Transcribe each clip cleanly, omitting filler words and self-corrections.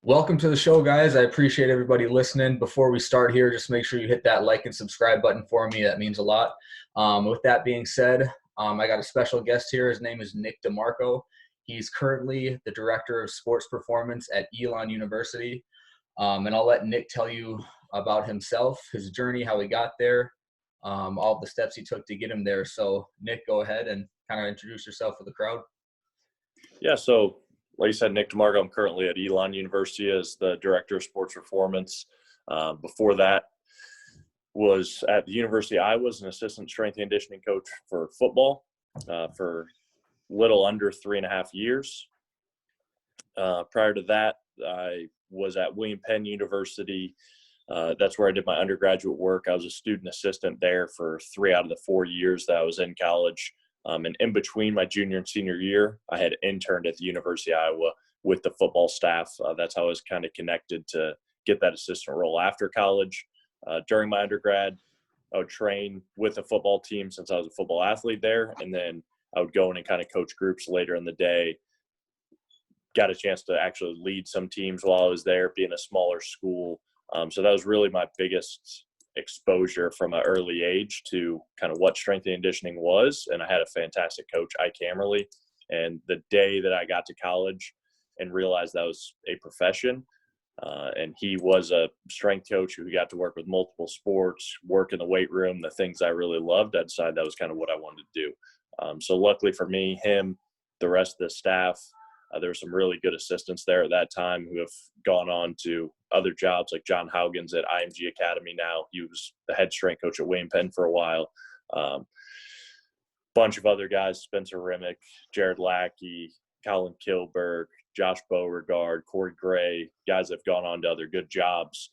Welcome to the show, guys. I appreciate everybody listening. Before we start here, just make sure you hit that like and subscribe button for me. That means a lot. With that being said, I got a special guest here. His name is Nick DiMarco. He's currently the Director of Sports Performance at Elon University. And I'll let Nick tell you about himself, his journey, how he got there, all the steps he took to get him there. So, Nick, go ahead and kind of introduce yourself for the crowd. Yeah, so like you said, Nick DiMarco, I'm currently at Elon University as the Director of Sports Performance. Before that, was at the University of Iowa as an assistant strength and conditioning coach for football for little under 3.5 years. Prior to that, I was at William Penn University. That's where I did my undergraduate work. I was a student assistant there for 3 out of the 4 years that I was in college. And in between my junior and senior year, I had interned at the University of Iowa with the football staff. That's how I was kind of connected to get that assistant role after college. During my undergrad, I would train with the football team since I was a football athlete there. And then I would go in and kind of coach groups later in the day. Got a chance to actually lead some teams while I was there, being a smaller school. So that was really my biggest exposure from an early age to kind of what strength and conditioning was. And I had a fantastic coach, Ike Hammerly. And the day that I got to college and realized that was a profession, and he was a strength coach who got to work with multiple sports, work in the weight room, the things I really loved, I decided that was kind of what I wanted to do. So luckily for me, him, the rest of the staff, there were some really good assistants there at that time who have gone on to other jobs, like John Haugens at IMG Academy now. He was the head strength coach at William Penn for a while. Bunch of other guys, Spencer Remick, Jared Lackey, Colin Kilberg, Josh Beauregard, Corey Gray, guys that have gone on to other good jobs.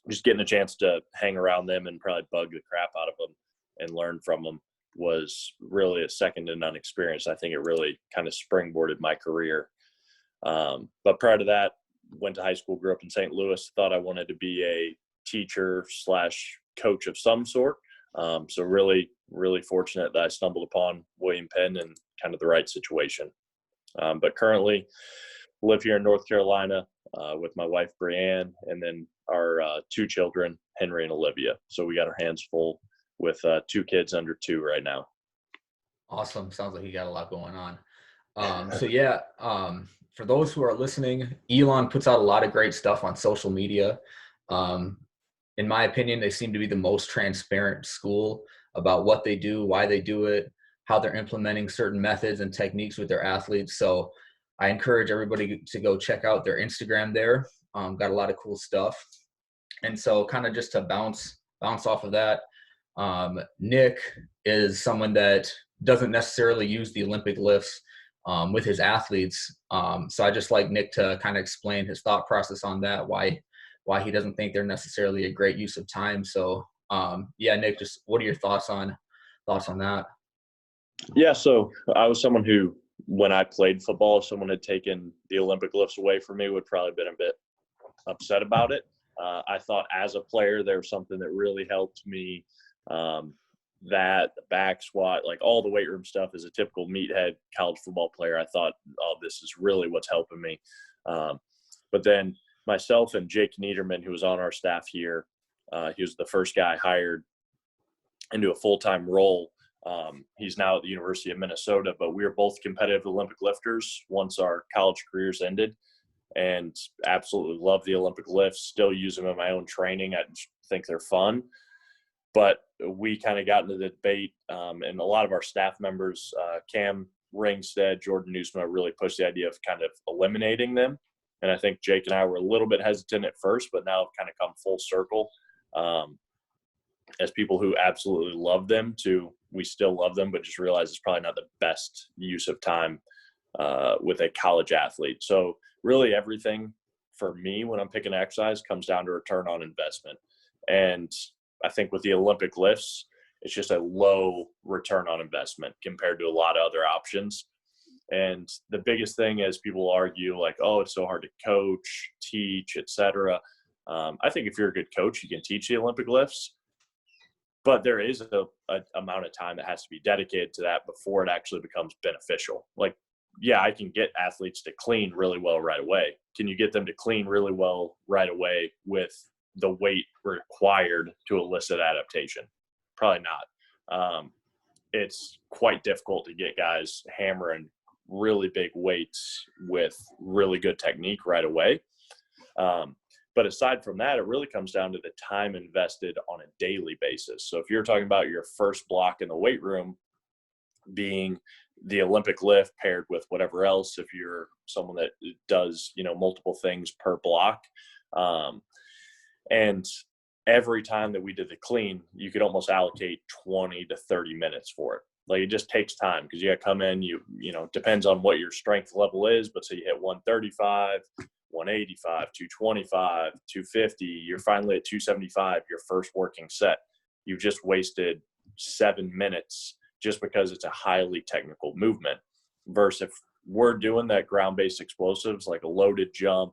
Just getting a chance to hang around them and probably bug the crap out of them and learn from them was really a second to none experience. I think it really kind of springboarded my career. But prior to that, went to high school, grew up in St. Louis, thought I wanted to be a teacher / coach of some sort. So really, really fortunate that I stumbled upon William Penn and kind of the right situation. But currently live here in North Carolina with my wife, Brianne, and then our 2 children, Henry and Olivia. So we got our hands full with 2 kids under 2 right now. Awesome. Sounds like you got a lot going on. For those who are listening, Elon puts out a lot of great stuff on social media. In my opinion, they seem to be the most transparent school about what they do, why they do it, how they're implementing certain methods and techniques with their athletes. So I encourage everybody to go check out their Instagram there. Got a lot of cool stuff. And so kind of just to bounce off of that, Nick is someone that doesn't necessarily use the Olympic lifts with his athletes. So I just like Nick to kind of explain his thought process on that, why he doesn't think they're necessarily a great use of time. So Nick, just what are your thoughts on that? Yeah, so I was someone who, when I played football, if someone had taken the Olympic lifts away from me, would probably been a bit upset about it. I thought as a player, there was something that really helped me. That the back squat, like all the weight room stuff, as a typical meathead college football player, I thought, oh, this is really what's helping me. But then myself and Jake Niederman, who was on our staff here, he was the first guy hired into a full-time role. He's now at the University of Minnesota, but we were both competitive Olympic lifters once our college careers ended, and absolutely love the Olympic lifts, still use them in my own training. I think they're fun. But we kind of got into the debate, and a lot of our staff members, Cam Ringstead, Jordan Newsma, really pushed the idea of kind of eliminating them. And I think Jake and I were a little bit hesitant at first, but now have kind of come full circle as people who absolutely love them to we still love them, but just realize it's probably not the best use of time with a college athlete. So really everything for me when I'm picking exercise comes down to return on investment. And I think with the Olympic lifts, it's just a low return on investment compared to a lot of other options. And the biggest thing is people argue like, oh, it's so hard to coach, teach, etc. I think if you're a good coach, you can teach the Olympic lifts, but there is a amount of time that has to be dedicated to that before it actually becomes beneficial. Like yeah, I can get athletes to clean really well right away. Can you get them to clean really well right away with the weight required to elicit adaptation? Probably not. It's quite difficult to get guys hammering really big weights with really good technique right away. But aside from that, it really comes down to the time invested on a daily basis. So if you're talking about your first block in the weight room being the Olympic lift paired with whatever else, if you're someone that does, multiple things per block, and every time that we did the clean, you could almost allocate 20 to 30 minutes for it. Like, it just takes time because you got to come in, depends on what your strength level is, but so you hit 135, 185, 225, 250, you're finally at 275, your first working set. You've just wasted 7 minutes just because it's a highly technical movement. Versus if we're doing that ground-based explosives, like a loaded jump,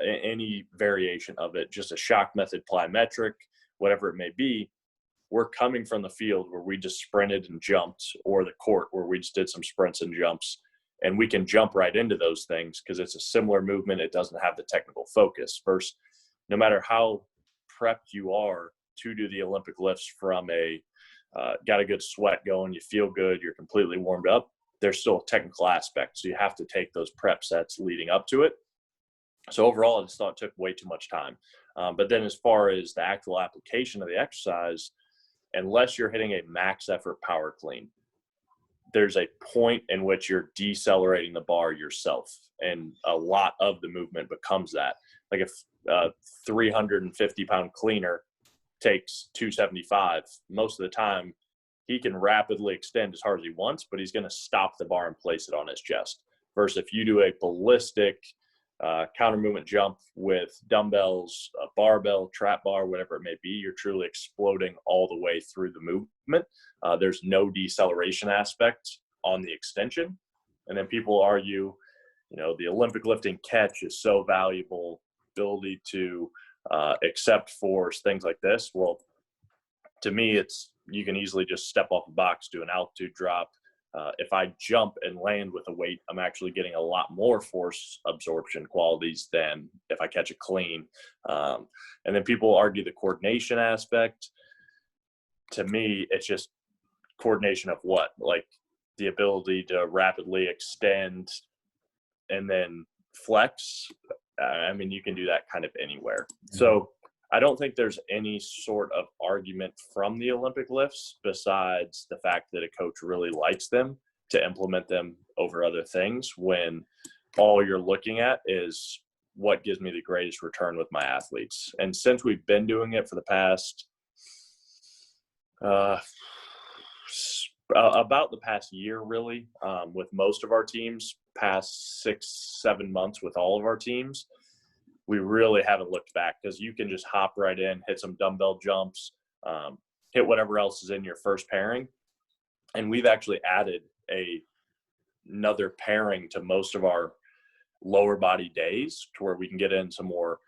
any variation of it, just a shock method plyometric, whatever it may be, we're coming from the field where we just sprinted and jumped, or the court where we just did some sprints and jumps, and we can jump right into those things because it's a similar movement. It doesn't have the technical focus. Versus, no matter how prepped you are to do the Olympic lifts from got a good sweat going, you feel good, you're completely warmed up, there's still a technical aspect. So you have to take those prep sets leading up to it. So overall, I just thought it took way too much time. But then as far as the actual application of the exercise, unless you're hitting a max effort power clean, there's a point in which you're decelerating the bar yourself. And a lot of the movement becomes that. Like if a 350-pound cleaner takes 275, most of the time he can rapidly extend as hard as he wants, but he's going to stop the bar and place it on his chest. Versus if you do a ballistic counter movement jump with dumbbells, a barbell, trap bar, whatever it may be, you're truly exploding all the way through the movement. There's no deceleration aspect on the extension. And then people argue, the Olympic lifting catch is so valuable, ability to accept force, things like this. Well, to me, you can easily just step off a box, do an altitude drop. If I jump and land with a weight, I'm actually getting a lot more force absorption qualities than if I catch a clean. And then people argue the coordination aspect. To me, it's just coordination of what? Like the ability to rapidly extend and then flex. You can do that kind of anywhere. Mm-hmm. So I don't think there's any sort of argument from the Olympic lifts besides the fact that a coach really likes them to implement them over other things, when all you're looking at is what gives me the greatest return with my athletes. And since we've been doing it for the past about the past year, really, with most of our teams, past 6-7 months with all of our teams, we really haven't looked back, because you can just hop right in, hit some dumbbell jumps, hit whatever else is in your first pairing. And we've actually added another pairing to most of our lower body days, to where we can get in some more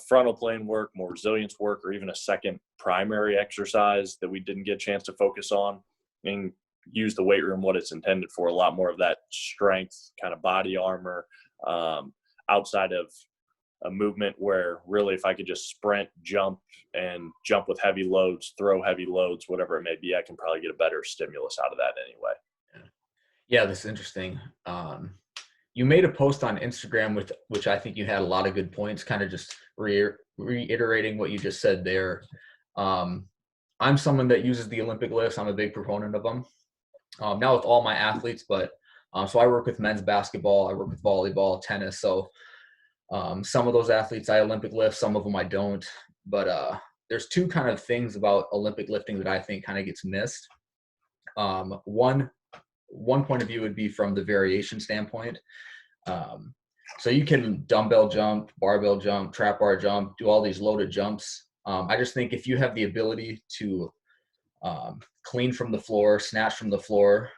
frontal plane work, more resilience work, or even a second primary exercise that we didn't get a chance to focus on, and use the weight room what it's intended for, a lot more of that strength kind of body armor, outside of a movement where really if I could just sprint, jump with heavy loads, throw heavy loads, whatever it may be, I can probably get a better stimulus out of that anyway. Yeah, that's interesting. You made a post on Instagram which I think you had a lot of good points, kind of just reiterating what you just said there. I'm someone that uses the Olympic lifts. I'm a big proponent of them. Not with all my athletes, but so I work with men's basketball, I work with volleyball, tennis. So some of those athletes I Olympic lift, some of them I don't. But there's two kind of things about Olympic lifting that I think kind of gets missed. One point of view would be from the variation standpoint. So you can dumbbell jump, barbell jump, trap bar jump, do all these loaded jumps. I just think if you have the ability to clean from the floor, snatch from the floor,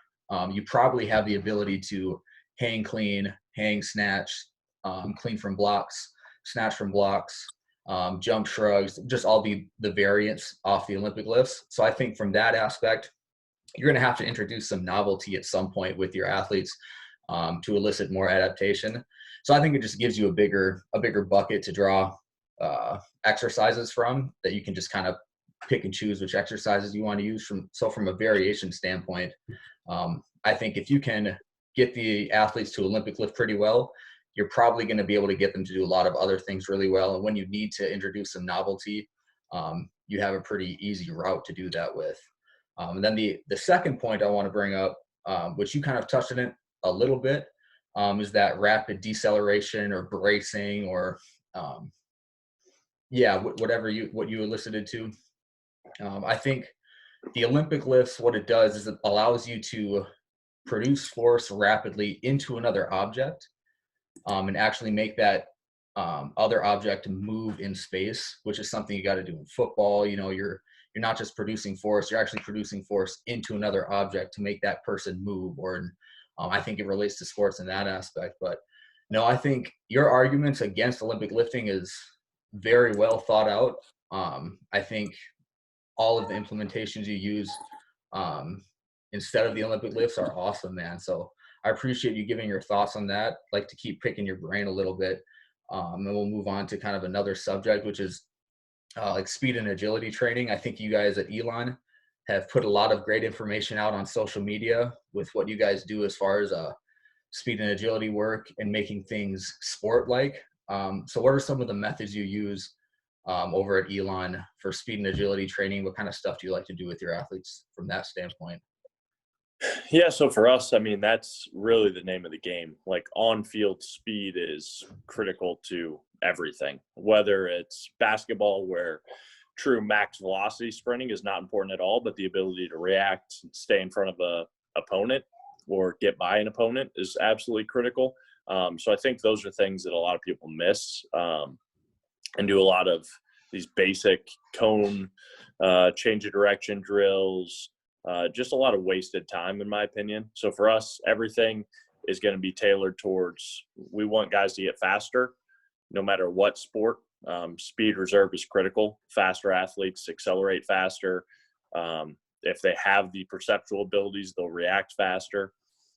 you probably have the ability to hang clean, hang snatch, clean from blocks, snatch from blocks, jump shrugs, just all the variants off the Olympic lifts. So I think from that aspect, you're going to have to introduce some novelty at some point with your athletes. to elicit more adaptation. So I think it just gives you a bigger bucket to draw exercises from that you can just kind of pick and choose which exercises you want to use from. So from a variation standpoint, I think if you can get the athletes to Olympic lift pretty well, you're probably going to be able to get them to do a lot of other things really well. And when you need to introduce some novelty, you have a pretty easy route to do that with. And then the second point I want to bring up, which you kind of touched on it a little bit, is that rapid deceleration or bracing or what you elicited to. I think the Olympic lifts, what it does is it allows you to produce force rapidly into another object, and actually make that other object move in space, which is something you got to do in football. You know, you're not just producing force; you're actually producing force into another object to make that person move. Or I think it relates to sports in that aspect. But no, I think your arguments against Olympic lifting is very well thought out. I think all of the implementations you use instead of the Olympic lifts are awesome, man. So I appreciate you giving your thoughts on that. Like to keep picking your brain a little bit. And we'll move on to kind of another subject, which is like speed and agility training. I think you guys at Elon have put a lot of great information out on social media with what you guys do as far as speed and agility work and making things sport-like. So what are some of the methods you use over at Elon for speed and agility training? What kind of stuff do you like to do with your athletes from that standpoint? Yeah, so for us, I mean, that's really the name of the game. Like on-field speed is critical to everything, whether it's basketball where true max velocity sprinting is not important at all, but the ability to react, stay in front of a opponent or get by an opponent is absolutely critical. So I think those are things that a lot of people miss and do a lot of these basic cone change of direction drills, just a lot of wasted time, in my opinion. So for us, everything is going to be tailored towards, we want guys to get faster, no matter what sport. Speed reserve is critical. Faster athletes accelerate faster. If they have the perceptual abilities, they'll react faster.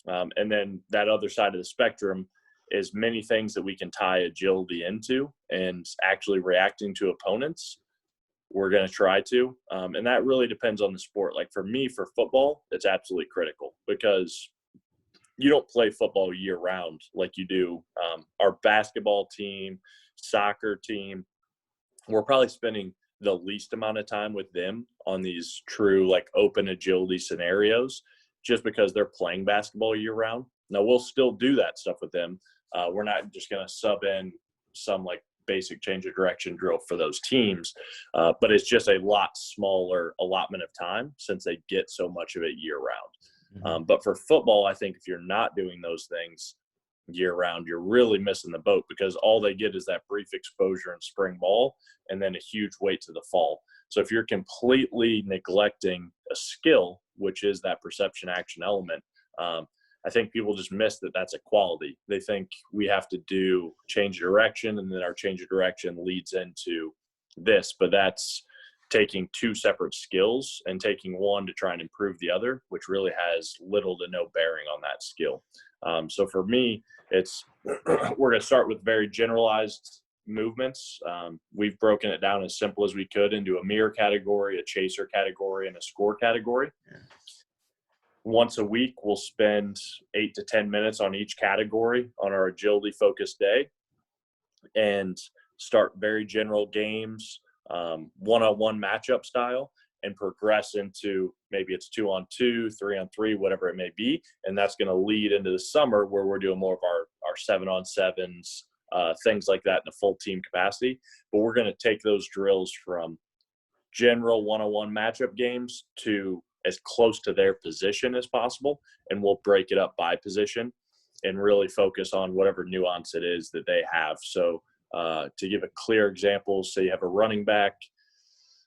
And then that other side of the spectrum is many things that we can tie agility into and actually reacting to opponents. We're going to try to. And that really depends on the sport. Like for me, for football, it's absolutely critical because you don't play football year round like you do. Our basketball team, soccer team, we're probably spending the least amount of time with them on these true like open agility scenarios just because they're playing basketball year round. Now we'll still do that stuff with them. We're not just going to sub in some like basic change of direction drill for those teams. But it's just a lot smaller allotment of time since they get so much of it year round. Mm-hmm. But for football, I think if you're not doing those things year round, you're really missing the boat because all they get is that brief exposure in spring ball and then a huge weight to the fall. So if you're completely neglecting a skill, which is that perception action element, I think people just miss that that's a quality. They think we have to do change of direction and then our change of direction leads into this, but that's taking two separate skills and taking one to try and improve the other, which really has little to no bearing on that skill. So for me, it's we're going to start with very generalized movements. We've broken it down as simple as we could into a mirror category, a chaser category, and a score category. Yeah. Once a week, we'll spend 8 to 10 minutes on each category on our agility focused day and start very general games, one-on-one matchup style, and progress into maybe it's 2-on-2, 3-on-3, whatever it may be. And that's going to lead into the summer where we're doing more of our 7-on-7s, things like that in a full team capacity. But we're going to take those drills from general one-on-one matchup games to as close to their position as possible. And we'll break it up by position and really focus on whatever nuance it is that they have. So to give a clear example, say you have a running back,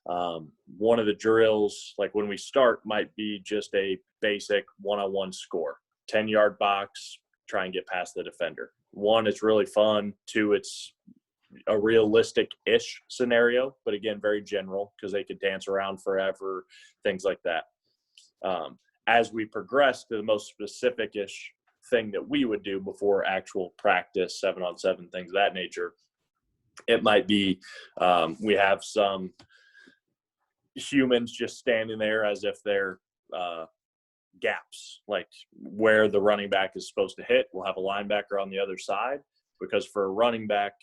one of the drills, like when we start, might be just a basic one-on-one score, 10-yard box, try and get past the defender. 1, it's really fun. 2, it's a realistic-ish scenario, but again, very general because they could dance around forever, things like that. As we progress to the most specific-ish thing that we would do before actual practice, 7-on-7, things of that nature. It might be we have some humans just standing there as if they're gaps, like where the running back is supposed to hit. We'll have a linebacker on the other side, because for a running back,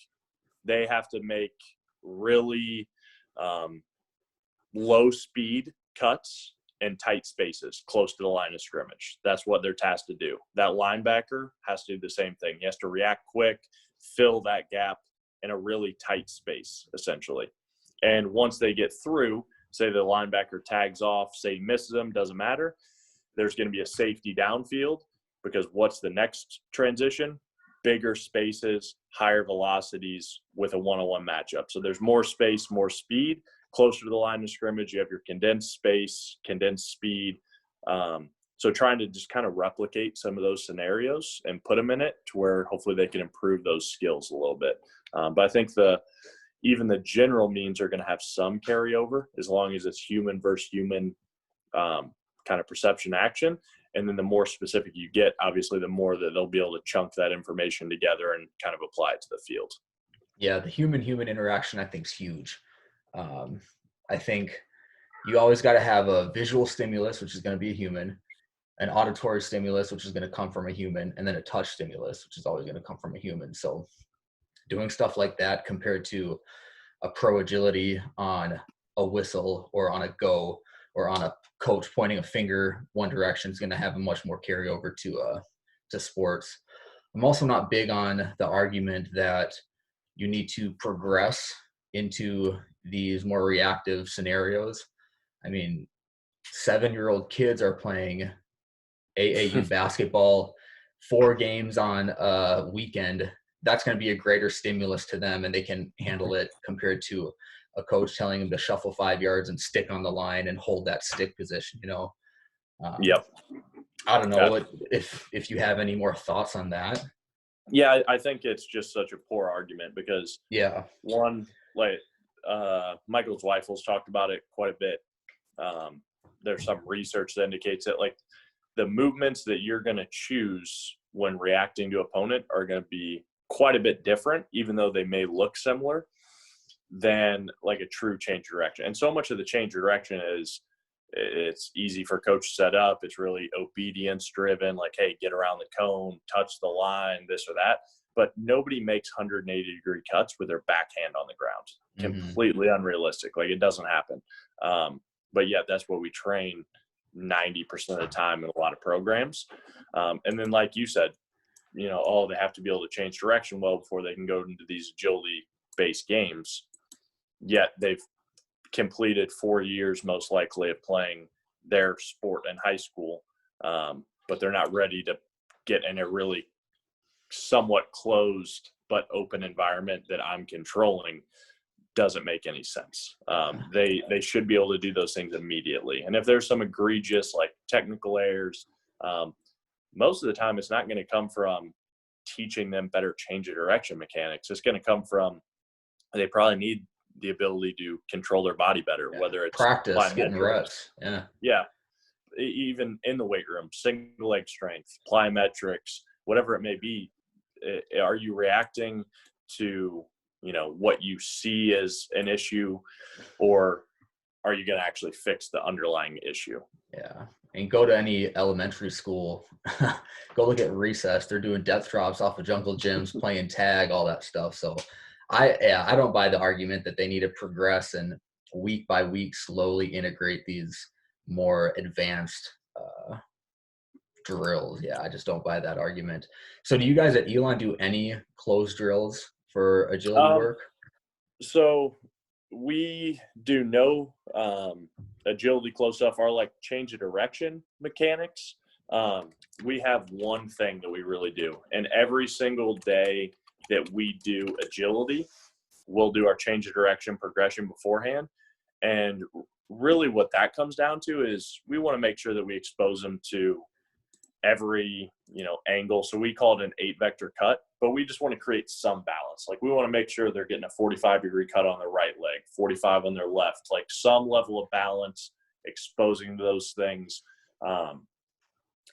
they have to make really low speed cuts in tight spaces close to the line of scrimmage. That's what they're tasked to do. That linebacker has to do the same thing. He has to react quick, fill that gap in a really tight space, essentially. And once they get through, say the linebacker tags off, say he misses them, doesn't matter. There's going to be a safety downfield, because what's the next transition? Bigger spaces, higher velocities with a one-on-one matchup. So there's more space, more speed. Closer to the line of scrimmage, you have your condensed space, condensed speed. So trying to just kind of replicate some of those scenarios and put them in it to where hopefully they can improve those skills a little bit. But I think even the general means are going to have some carryover, as long as it's human versus human kind of perception action. And then the more specific you get, obviously, the more that they'll be able to chunk that information together and kind of apply it to the field. Yeah, the human-human interaction, I think, is huge. I think you always got to have a visual stimulus, which is going to be a human, an auditory stimulus, which is going to come from a human, and then a touch stimulus, which is always going to come from a human. So doing stuff like that compared to a pro agility on a whistle or on a go or on a coach pointing a finger one direction is going to have a much more carryover to sports. I'm also not big on the argument that you need to progress into these more reactive scenarios. I mean, 7-year-old kids are playing AAU basketball 4 games on a weekend. That's going to be a greater stimulus to them, and they can handle it, compared to a coach telling them to shuffle 5 yards and stick on the line and hold that stick position. Yep. I don't know if you have any more thoughts on that. Yeah, I think it's just such a poor argument, because one, like Michael Zweifels talked about it quite a bit. There's some research that indicates that, like, the movements that you're going to choose when reacting to opponent are going to be quite a bit different, even though they may look similar, than like a true change of direction. And so much of the change of direction is, it's easy for coach to set up. It's really obedience driven, like, hey, get around the cone, touch the line, this or that. But nobody makes 180-degree cuts with their backhand on the ground. Completely unrealistic. Like, it doesn't happen. But yet that's what we train 90% of the time in a lot of programs. And then, like you said, they have to be able to change direction well before they can go into these agility-based games. Yet they've completed 4 years, most likely, of playing their sport in high school, but they're not ready to get in a really somewhat closed but open environment that I'm controlling. Doesn't make any sense. They should be able to do those things immediately. And if there's some egregious, like, technical errors, most of the time it's not going to come from teaching them better change of direction mechanics. It's going to come from, they probably need the ability to control their body better, whether it's practice, getting reps. Yeah. Even in the weight room, single leg strength, plyometrics, whatever it may be. Are you reacting to, what you see as an issue, or are you going to actually fix the underlying issue? Yeah. And go to any elementary school, go look at recess. They're doing depth drops off of jungle gyms, playing tag, all that stuff. So I don't buy the argument that they need to progress and week by week slowly integrate these more advanced drills. Yeah, I just don't buy that argument. So do you guys at Elon do any closed drills for agility work? So we do no agility close stuff. Our, like, change of direction mechanics. We have one thing that we really do, and every single day that we do agility, we'll do our change of direction progression beforehand. And really what that comes down to is we want to make sure that we expose them to every, angle. So we call it an 8-vector cut, but we just want to create some balance. Like, we want to make sure they're getting a 45-degree cut on their right leg, 45 on their left, like some level of balance, exposing those things.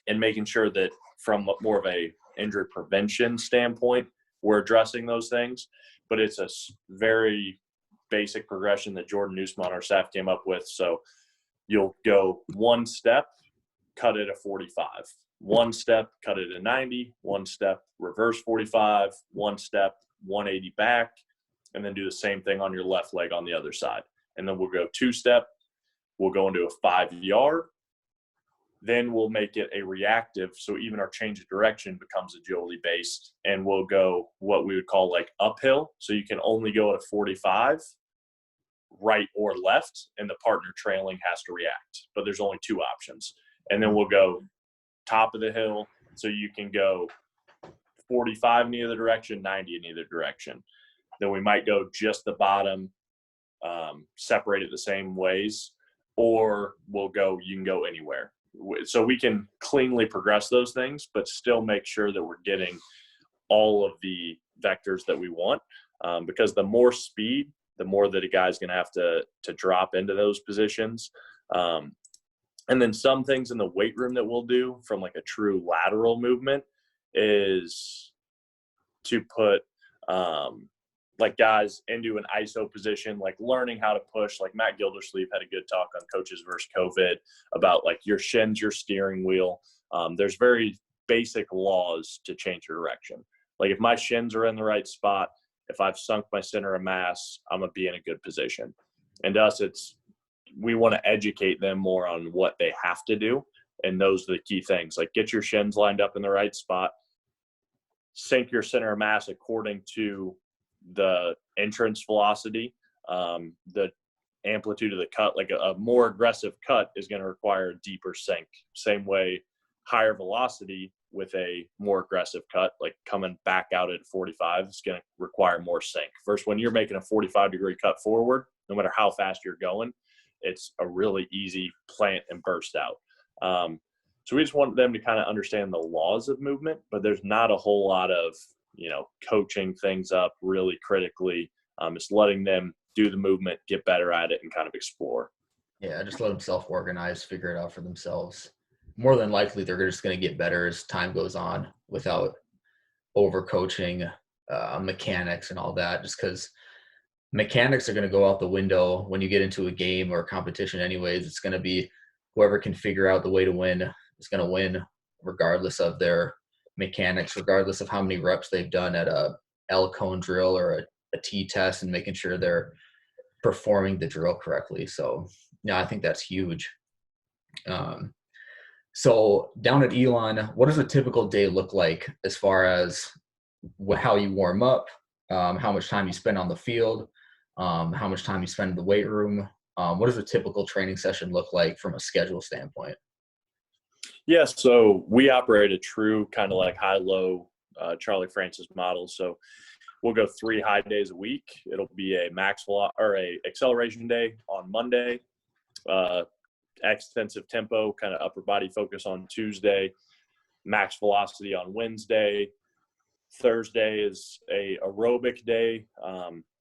and making sure that from more of a injury prevention standpoint, we're addressing those things. But it's a very basic progression that Jordan Newsom on our staff came up with. So you'll go one step, cut it at 45, one step, cut it at 90, one step, reverse 45, one step, 180 back, and then do the same thing on your left leg on the other side. And then we'll go 2-step, we'll go into a 5-yard, then we'll make it a reactive. So even our change of direction becomes agility based, and we'll go what we would call like uphill. So you can only go at a 45, right or left, and the partner trailing has to react. But there's only 2 options. And then we'll go top of the hill. So you can go 45 in either direction, 90 in either direction. Then we might go just the bottom, separated the same ways, or we'll go, you can go anywhere. So we can cleanly progress those things, but still make sure that we're getting all of the vectors that we want, because the more speed, the more that a guy's going to have to drop into those positions. And then some things in the weight room that we'll do from like a true lateral movement is to put like guys into an ISO position, like learning how to push. Like Matt Gildersleeve had a good talk on Coaches versus COVID about like your shins, your steering wheel. There's very basic laws to change your direction. Like if my shins are in the right spot, if I've sunk my center of mass, I'm going to be in a good position. And to us, we want to educate them more on what they have to do. And those are the key things. Like get your shins lined up in the right spot, sink your center of mass according to the entrance velocity, the amplitude of the cut. Like a more aggressive cut is going to require a deeper sink. Same way, higher velocity with a more aggressive cut, like coming back out at 45, is going to require more sink. First, when you're making a 45-degree cut forward, no matter how fast you're going, it's a really easy plant and burst out. So we just want them to kind of understand the laws of movement, but there's not a whole lot of, coaching things up really critically. It's letting them do the movement, get better at it, and kind of explore. Yeah, just let them self-organize, figure it out for themselves. More than likely, they're just going to get better as time goes on without overcoaching mechanics and all that, just because mechanics are going to go out the window when you get into a game or a competition anyways. It's going to be whoever can figure out the way to win is going to win, regardless of their mechanics, regardless of how many reps they've done at a L cone drill or a T test, and making sure they're performing the drill correctly. So yeah, I think that's huge. So down at Elon, what does a typical day look like as far as how you warm up, how much time you spend on the field, how much time you spend in the weight room? What does a typical training session look like from a schedule standpoint? Yeah, so we operate a true kind of like high-low Charlie Francis model. So we'll go 3 high days a week. It'll be a a acceleration day on Monday, extensive tempo, kind of upper body focus on Tuesday, max velocity on Wednesday. Thursday is a aerobic day,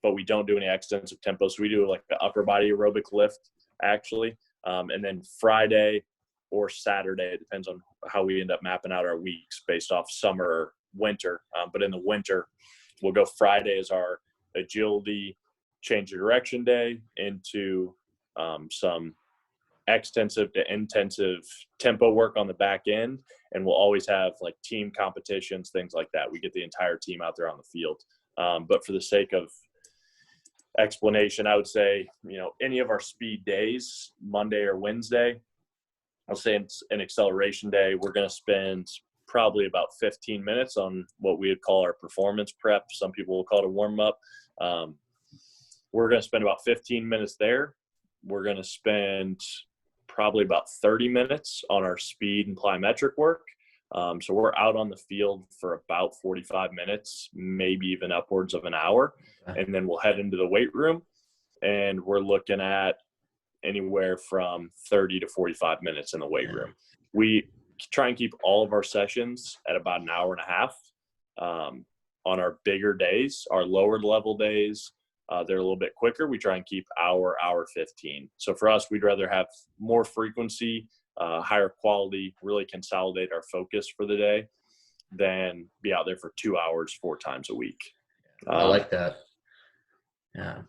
but we don't do any extensive tempo. So we do like the upper body aerobic lift actually. And then Friday or Saturday, it depends on how we end up mapping out our weeks based off summer or winter. But in the winter, we'll go Friday as our agility change of direction day into some extensive to intensive tempo work on the back end. And we'll always have like team competitions, things like that. We get the entire team out there on the field. But for the sake of explanation, I would say, any of our speed days, Monday or Wednesday, I'll say it's an acceleration day, we're going to spend probably about 15 minutes on what we would call our performance prep. Some people will call it a warm up. We're going to spend about 15 minutes there. We're going to spend probably about 30 minutes on our speed and plyometric work. So we're out on the field for about 45 minutes, maybe even upwards of an hour. And then we'll head into the weight room, and we're looking at anywhere from 30 to 45 minutes in the weight room. We try and keep all of our sessions at about an hour and a half. On our bigger days, our lower level days, they're a little bit quicker. We try and keep hour 15. So for us, we'd rather have more frequency higher quality, really consolidate our focus for the day than be out there for 2 hours 4 times a week. I like that. Yeah.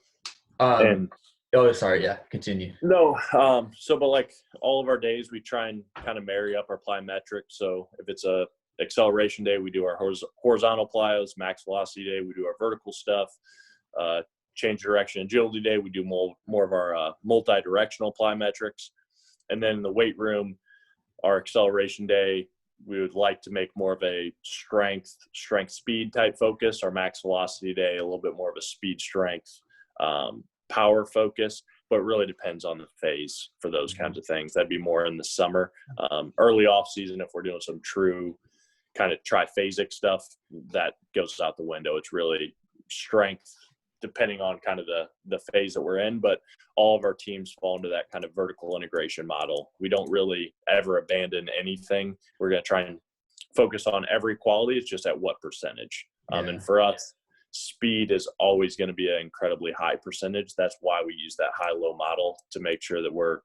And Oh, sorry. Yeah. Continue. no, but like all of our days, we try and kind of marry up our plyometrics. So if it's a acceleration day, we do our horizontal plyos. Max velocity day, we do our vertical stuff. Change direction agility day, we do more of our multi-directional plyometrics. And then in the weight room, our acceleration day, we would like to make more of a strength speed type focus. Our max velocity day, a little bit more of a speed strength power focus, but it really depends on the phase for those kinds of things. That'd be more in the summer. Early off season, if we're doing some true kind of triphasic stuff, that goes out the window. It's really strength depending on kind of the phase that we're in, but all of our teams fall into that kind of vertical integration model. We don't really ever abandon anything. We're going to try and focus on every quality. It's just at what percentage. And for us, speed is always going to be an incredibly high percentage. That's why we use that high-low model to make sure that we're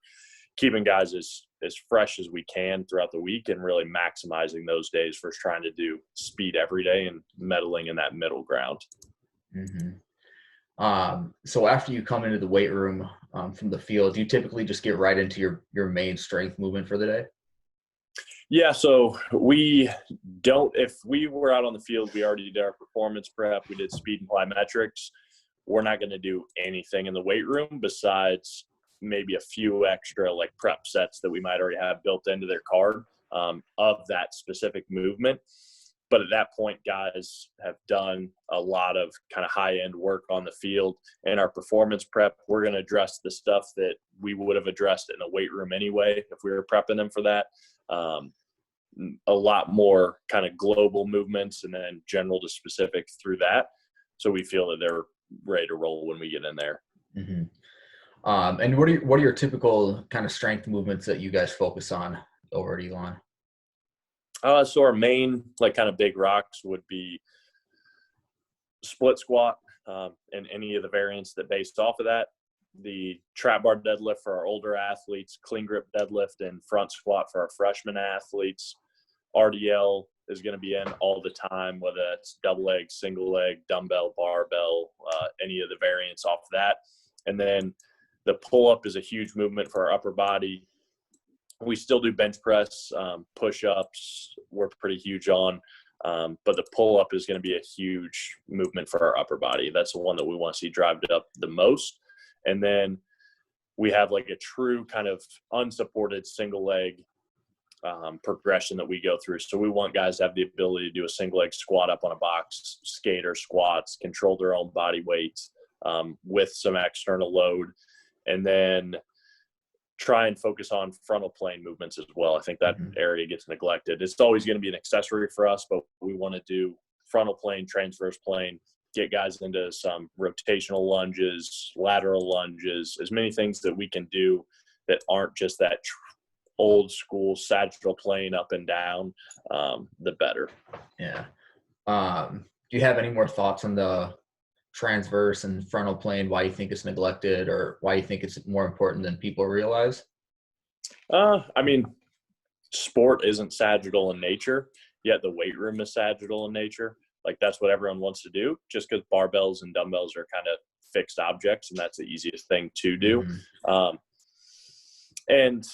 keeping guys as fresh as we can throughout the week and really maximizing those days for trying to do speed every day and meddling in that middle ground. Mm-hmm. So after you come into the weight room from the field, do you typically just get right into your main strength movement for the day? Yeah, so we don't – if we were out on the field, we already did our performance prep, we did speed and plyometrics. We're not going to do anything in the weight room besides maybe a few extra like prep sets that we might already have built into their card of that specific movement. But at that point, guys have done a lot of kind of high-end work on the field. In our performance prep, we're going to address the stuff that we would have addressed in the weight room anyway if we were prepping them for that. A lot more kind of global movements and then general to specific through that. So we feel that they're ready to roll when we get in there. Mm-hmm. And what are your typical kind of strength movements that you guys focus on over at Elon? So our main like kind of big rocks would be split squat and any of the variants that based off of that. The trap bar deadlift for our older athletes, clean grip deadlift and front squat for our freshman athletes. RDL is going to be in all the time, whether it's double leg, single leg, dumbbell, barbell, any of the variants off of that. And then the pull-up is a huge movement for our upper body. We still do bench press, push-ups we're pretty huge on, but the pull-up is going to be a huge movement for our upper body. That's the one that we want to see drive up the most. And then we have like a true kind of unsupported single leg progression that we go through. So we want guys to have the ability to do a single leg squat up on a box, skater squats, control their own body weight with some external load, and then try and focus on frontal plane movements as well. I think that area gets neglected. It's always going to be an accessory for us, but we want to do frontal plane, transverse plane, get guys into some rotational lunges, lateral lunges, as many things that we can do that aren't just that old school sagittal plane up and down, the better. Yeah. Do you have any more thoughts on the transverse and frontal plane, why you think it's neglected or why you think it's more important than people realize? I mean, sport isn't sagittal in nature, yet the weight room is sagittal in nature. Like that's what everyone wants to do just because barbells and dumbbells are kind of fixed objects and that's the easiest thing to do. And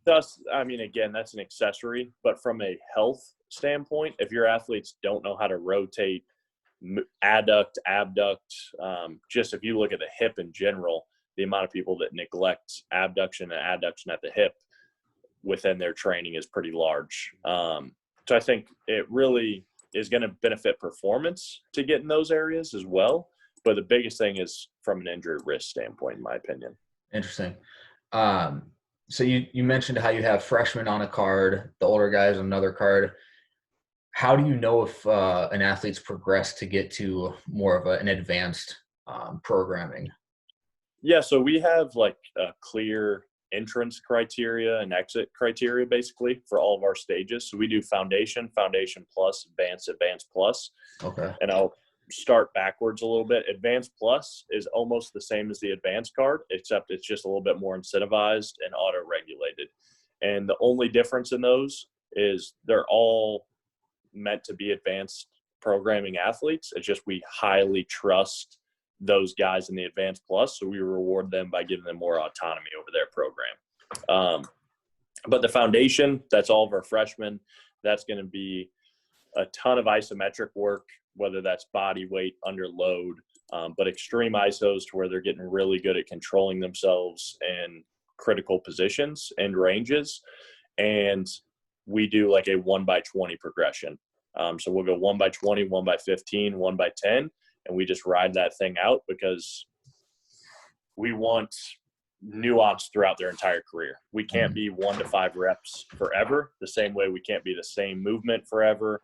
thus, I mean, again, that's an accessory, but from a health standpoint, if your athletes don't know how to rotate, adduct, abduct, just if you look at the hip in general, the amount of people that neglect abduction and adduction at the hip within their training is pretty large. So I think it really is going to benefit performance to get in those areas as well. But the biggest thing is from an injury risk standpoint, in my opinion. Interesting. So you mentioned how you have freshmen on a card, the older guys on another card. How do you know if an athlete's progressed to get to more of an advanced programming? Yeah, so we have like a clear entrance criteria and exit criteria basically for all of our stages. So we do foundation, foundation plus, advanced, advanced plus. Okay. And I'll start backwards a little bit. Advanced plus is almost the same as the advanced card, except it's just a little bit more incentivized and auto-regulated. And the only difference in those is they're all meant to be advanced programming athletes. It's just we highly trust those guys in the advanced plus, so we reward them by giving them more autonomy over their program. But the foundation, that's all of our freshmen. That's going to be a ton of isometric work, whether that's body weight under load, but extreme isos to where they're getting really good at controlling themselves in critical positions and ranges. And we do like a 1x20 progression. So we'll go 1x20, 1x15, 1x10, and we just ride that thing out because we want nuance throughout their entire career. We can't be 1 to 5 reps forever, the same way we can't be the same movement forever.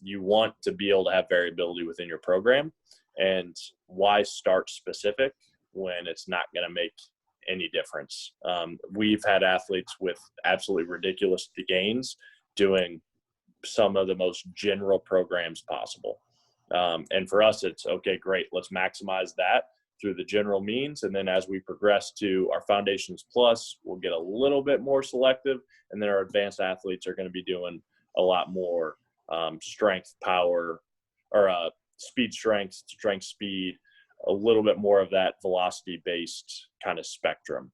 You want to be able to have variability within your program. And why start specific when it's not going to make any difference? We've had athletes with absolutely ridiculous gains doing some of the most general programs possible. And for us, it's okay, great. Let's maximize that through the general means. And then as we progress to our Foundations Plus, we'll get a little bit more selective. And then our advanced athletes are going to be doing a lot more strength, power, or speed, strength, speed, a little bit more of that velocity-based kind of spectrum.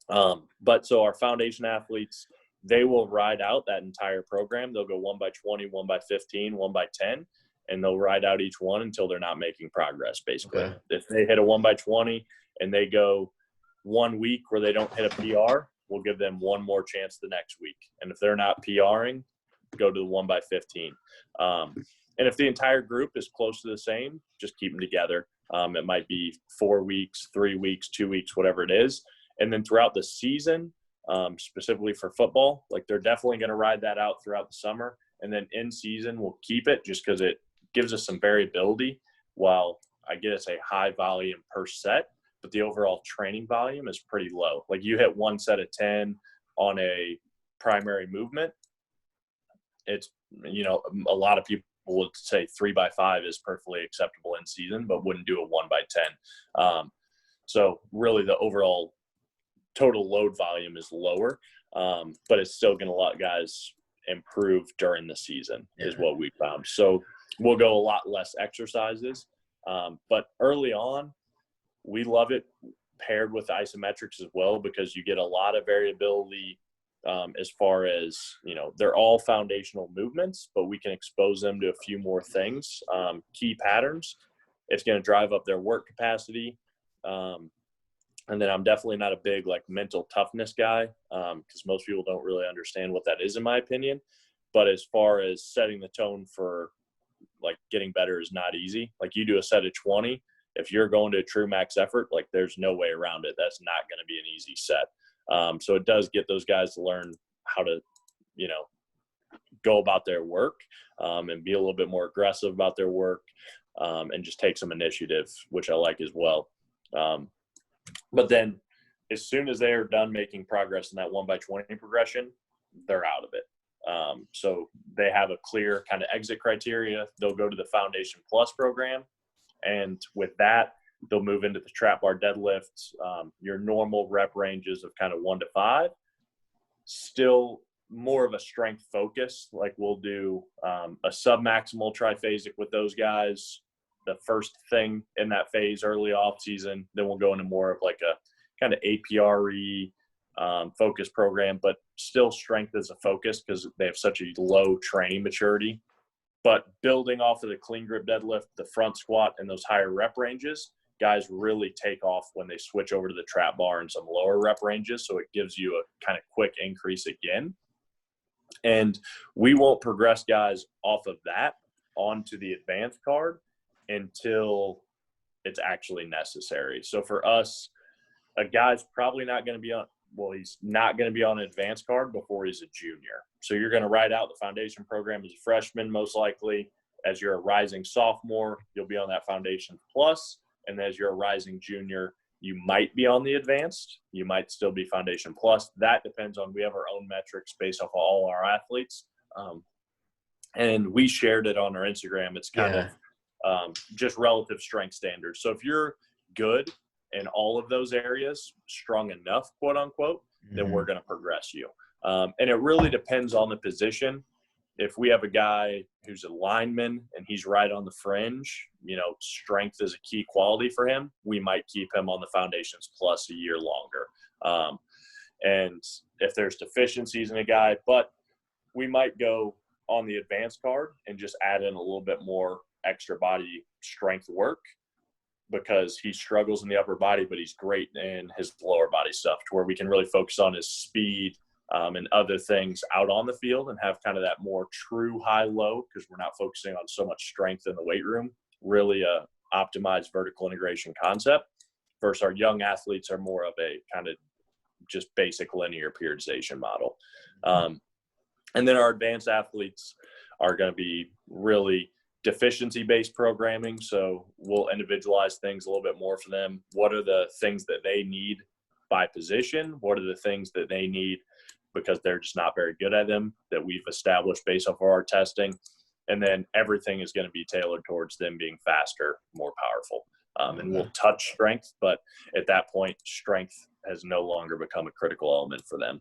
But so our foundation athletes, they will ride out that entire program. They'll go 1x20, 1x15, 1x10, and they'll ride out each one until they're not making progress, basically. Okay. If they hit a 1x20 and they go 1 week where they don't hit a PR, we'll give them one more chance the next week. And if they're not PRing, go to the 1x15. And if the entire group is close to the same, just keep them together. It might be 4 weeks, 3 weeks, 2 weeks, whatever it is. And then throughout the season, specifically for football, like they're definitely going to ride that out throughout the summer. And then in season, we'll keep it just because it gives us some variability. While I guess a high volume per set, but the overall training volume is pretty low. Like you hit one set of 10 on a primary movement. It's, you know, a lot of people would say 3x5 is perfectly acceptable in season, but wouldn't do a 1x10. So really the overall total load volume is lower, but it's still going to let guys improve during the season is what we found. So we'll go a lot less exercises, but early on, we love it paired with isometrics as well because you get a lot of variability as far as, you know, they're all foundational movements, but we can expose them to a few more things, key patterns. It's going to drive up their work capacity. And then I'm definitely not a big like mental toughness guy because most people don't really understand what that is in my opinion. But as far as setting the tone for like getting better is not easy. Like you do a set of 20, if you're going to a true max effort, like there's no way around it. That's not going to be an easy set. So it does get those guys to learn how to, you know, go about their work and be a little bit more aggressive about their work and just take some initiative, which I like as well. But then as soon as they are done making progress in that 1x20 progression, they're out of it. So they have a clear kind of exit criteria. They'll go to the Foundation Plus program. And with that, they'll move into the trap bar deadlifts, your normal rep ranges of kind of 1 to 5. Still more of a strength focus. Like we'll do a submaximal triphasic with those guys the first thing in that phase early off season. Then we'll go into more of like a kind of APRE focus program, but still strength as a focus because they have such a low training maturity. But building off of the clean grip deadlift, the front squat, and those higher rep ranges, guys really take off when they switch over to the trap bar and some lower rep ranges. So it gives you a kind of quick increase again. And we won't progress guys off of that onto the advanced card until it's actually necessary. So for us, a guy's probably not going to be on, well, he's not going to be on an advanced card before he's a junior. So you're going to ride out the foundation program as a freshman, most likely. As you're a rising sophomore, you'll be on that Foundation Plus. And as you're a rising junior, you might be on the advanced. You might still be Foundation Plus. That depends on, we have our own metrics based off of all our athletes. And we shared it on our Instagram. It's kind of just relative strength standards. So if you're good in all of those areas, strong enough, quote unquote, then we're going to progress you. And it really depends on the position. If we have a guy who's a lineman and he's right on the fringe, strength is a key quality for him, we might keep him on the Foundations Plus a year longer. And if there's deficiencies in a guy, but we might go on the advanced card and just add in a little bit more extra body strength work because he struggles in the upper body, but he's great in his lower body stuff, to where we can really focus on his speed and other things out on the field and have kind of that more true high-low, because we're not focusing on so much strength in the weight room, really a optimized vertical integration concept, versus our young athletes are more of a kind of just basic linear periodization model. And then our advanced athletes are going to be really deficiency-based programming. So we'll individualize things a little bit more for them. What are the things that they need by position? What are the things that they need because they're just not very good at them that we've established based off of our testing? And then everything is going to be tailored towards them being faster, more powerful. And we'll touch strength, but at that point, strength has no longer become a critical element for them.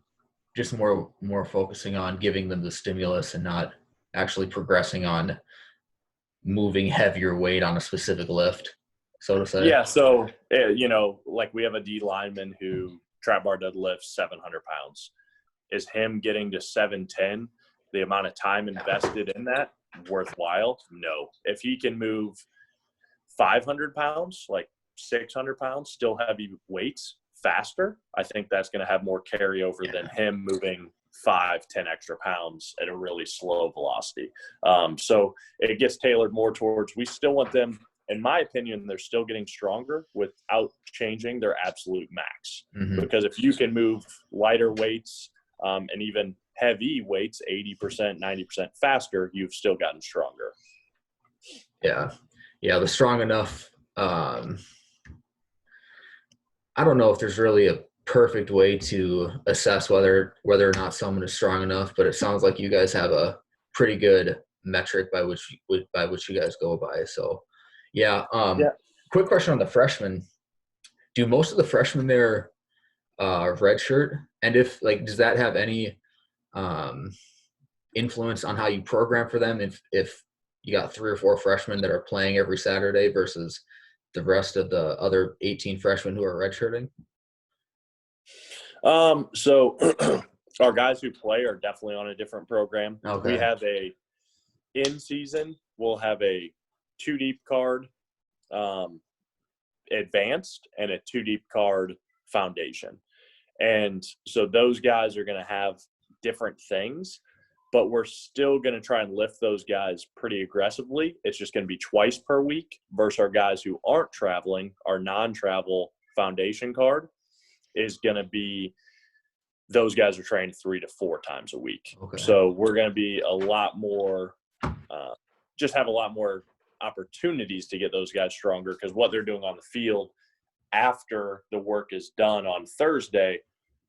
Just more focusing on giving them the stimulus and not actually progressing on moving heavier weight on a specific lift, so to say. Yeah. So, like we have a D lineman who trap bar deadlifts 700 pounds. Is him getting to 710, the amount of time invested in that, worthwhile? No. If he can move 500 pounds, like 600 pounds, still heavy weights faster, I think that's going to have more carryover than him moving 5-10 extra pounds at a really slow velocity. So it gets tailored more towards, we still want them, in my opinion, they're still getting stronger without changing their absolute max. Because if you can move lighter weights and even heavy weights 80%, 90% faster, you've still gotten stronger. Yeah, the strong enough. I don't know if there's really a perfect way to assess whether or not someone is strong enough, but it sounds like you guys have a pretty good metric by which you guys go by. So, yeah. Quick question on the freshmen: do most of the freshmen there redshirt? And if does that have any influence on how you program for them? If you got 3 or 4 freshmen that are playing every Saturday versus the rest of the other 18 freshmen who are redshirting? So our guys who play are definitely on a different program. Okay. We have in season, we'll have a 2 deep card advanced and a 2 deep card foundation. And so those guys are going to have different things, but we're still going to try and lift those guys pretty aggressively. It's just going to be twice per week versus our guys who aren't traveling. Our non-travel foundation card is going to be, those guys are trained 3 to 4 times a week. Okay. So we're going to be a lot more, just have a lot more opportunities to get those guys stronger, because what they're doing on the field after the work is done on Thursday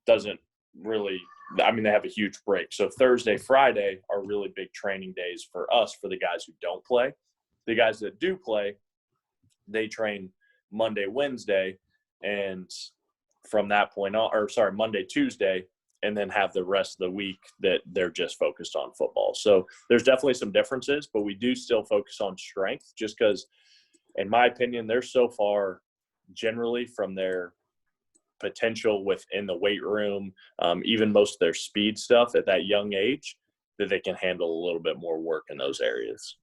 doesn't really, they have a huge break. So Thursday, Friday are really big training days for us, for the guys who don't play. The guys that do play, they train Monday, Wednesday, and from that point on, Monday, Tuesday, and then have the rest of the week that they're just focused on football. So there's definitely some differences, but we do still focus on strength, just because, in my opinion, they're so far generally from their potential within the weight room, even most of their speed stuff at that young age, that they can handle a little bit more work in those areas.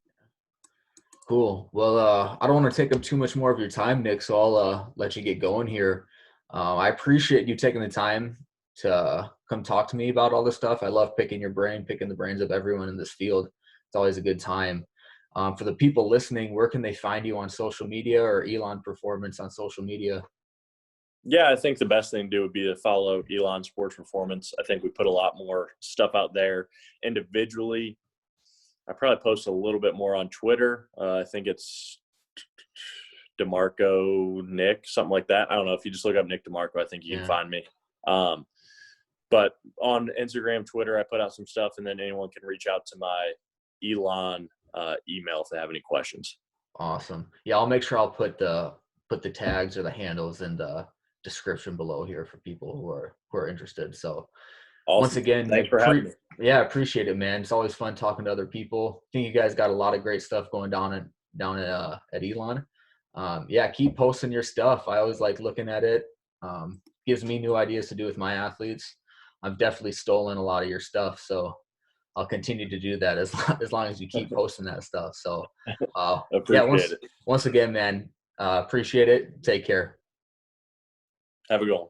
Cool. Well, I don't want to take up too much more of your time, Nick, so I'll let you get going here. I appreciate you taking the time to come talk to me about all this stuff. I love picking the brains of everyone in this field. It's always a good time. For the people listening, where can they find you on social media, or Elon Performance on social media? Yeah, I think the best thing to do would be to follow Elon Sports Performance. I think we put a lot more stuff out there individually. I probably post a little bit more on Twitter. I think it's DiMarco Nick, something like that. I don't know. If you just look up Nick DiMarco, I think you can find me. But on Instagram, Twitter, I put out some stuff, and then anyone can reach out to my Elon email if they have any questions. Awesome. Yeah, I'll make sure I'll put the tags or the handles in the description below here for people who are interested. So once Awesome. again, Thanks for having me. yeah, appreciate it, man. It's always fun talking to other people. I think you guys got a lot of great stuff going down at Elon. Yeah, keep posting your stuff. I always like looking at it. Gives me new ideas to do with my athletes. I've definitely stolen a lot of your stuff, so I'll continue to do that as long as you keep posting that stuff. So, yeah, Appreciate it. once again, man, appreciate it. Take care. Have a good one.